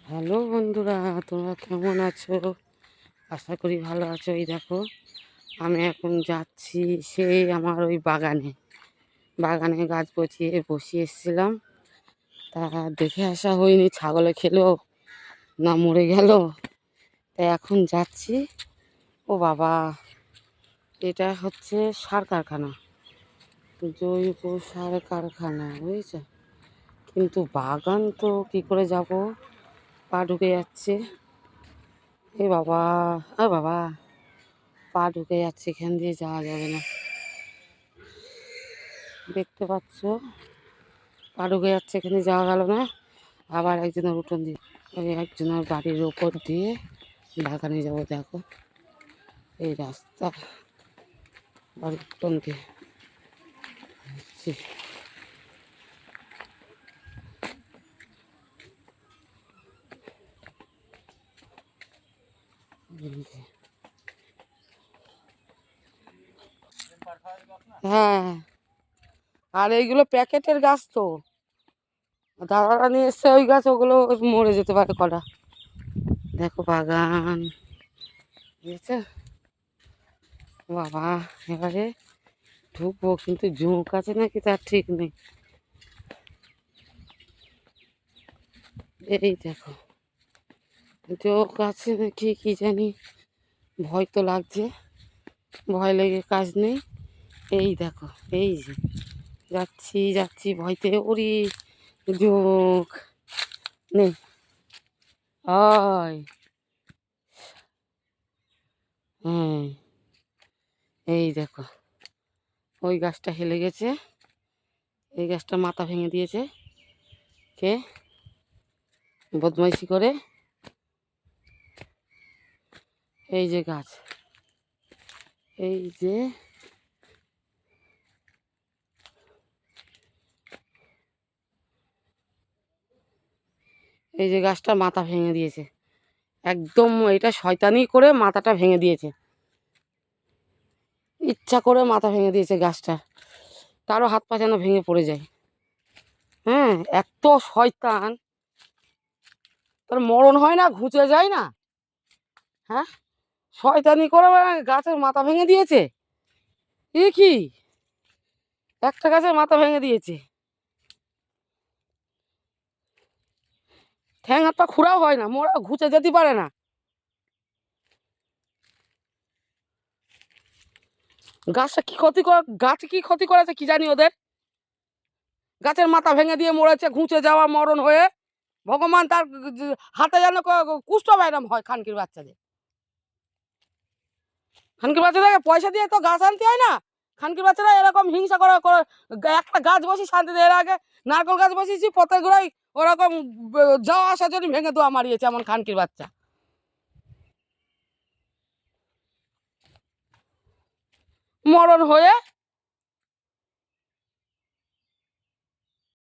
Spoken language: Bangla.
হ্যালো বন্ধুরা, তোমরা কেমন আছো? আশা করি ভালো আছো। এই দেখো, আমি এখন যাচ্ছি সেই আমার ওই বাগানে গাছ বসিয়ে এসেছিলাম। তা দেখে আসা হয়নি, ছাগলে খেলো না মরে গেল। তাই এখন যাচ্ছি। ও বাবা, এটা হচ্ছে সার কারখানা, জৈব সার কারখানা, বুঝেছো? কিন্তু বাগান তো কি করে যাব, পা ঢুকে যাচ্ছে। এ বাবা, এ বাবা, পা ঢুকে যাচ্ছে, এখান দিয়ে যাওয়া যাবে না। দেখতে পাচ্ছ, পা ঢুকে যাচ্ছে, এখানে যাওয়া গেল না। আবার একজনের উঠোন দিয়ে, ওই একজনের বাড়ির ওপর দিয়ে বাগানে যাবো। দেখো এই রাস্তা, বাড়ির উঠোন দিয়ে যাচ্ছি। হ্যাঁ, আর এইগুলো প্যাকেটের গাছ তো, দাদারা নিয়ে এসছে ওই গাছ, ওগুলো মরে যেতে পারে কটা। দেখো বাগান, বুঝেছো? বাবা, এবারে ঢুকবো, কিন্তু ঝোঁক আছে নাকি তার ঠিক নেই। এই দেখো, ঝোঁক আছে নাকি কি জানি, ভয় তো লাগছে। ভয় লেগে কাজ নেই। এই দেখো, এই যে যাচ্ছি যাচ্ছি ভয়তে, ওরি ঝোঁক নেই। হয়, হ্যাঁ, এই দেখো, ওই গাছটা হেলে গেছে, এই গাছটা মাথা ভেঙে দিয়েছে কে, বদমাইশি করে। এই যে গাছ, এই যে, এই যে গাছটা মাথা ভেঙে দিয়েছে একদম। এটা শয়তানি করে মাথাটা ভেঙে দিয়েছে, ইচ্ছা করে মাথা ভেঙে দিয়েছে গাছটা। তারও হাত পা যেন ভেঙে পড়ে যায়। হ্যাঁ, এত শয়তান, তার মরণ হয় না, ঘুচে যায় না। হ্যাঁ, শয়তানি করে গাছের মাথা ভেঙে দিয়েছে। এ কি, একটা গাছের মাথা ভেঙে দিয়েছে, ঠ্যাং হাত পা খুঁড়াও হয় না, মোরা ঘুচে যেতে পারে না। গাছটা কি ক্ষতি করে, গাছে কি ক্ষতি করেছে কি জানি ওদের। গাছের মাথা ভেঙে দিয়ে মরেছে, ঘুচে যাওয়া মরণ হয়ে। ভগবান তার হাতে যেন কুষ্ঠ ব্যায়াম হয়। খানকির বাচ্চাদের, খানকির বাচ্চাদেরকে পয়সা দিয়ে তো গাছ আনতে হয় না। খানকির বাচ্চারা এরকম হিংসা করে করে একটা গাছ বসি শান্তিতে। এর আগে নারকেল গাছ বসিয়েছি, পথের গোড়ায় ওরকম যাওয়া আসার জন্য ভেঙে দেওয়া মারিয়েছে এমন খানকির বাচ্চা। মরণ হয়ে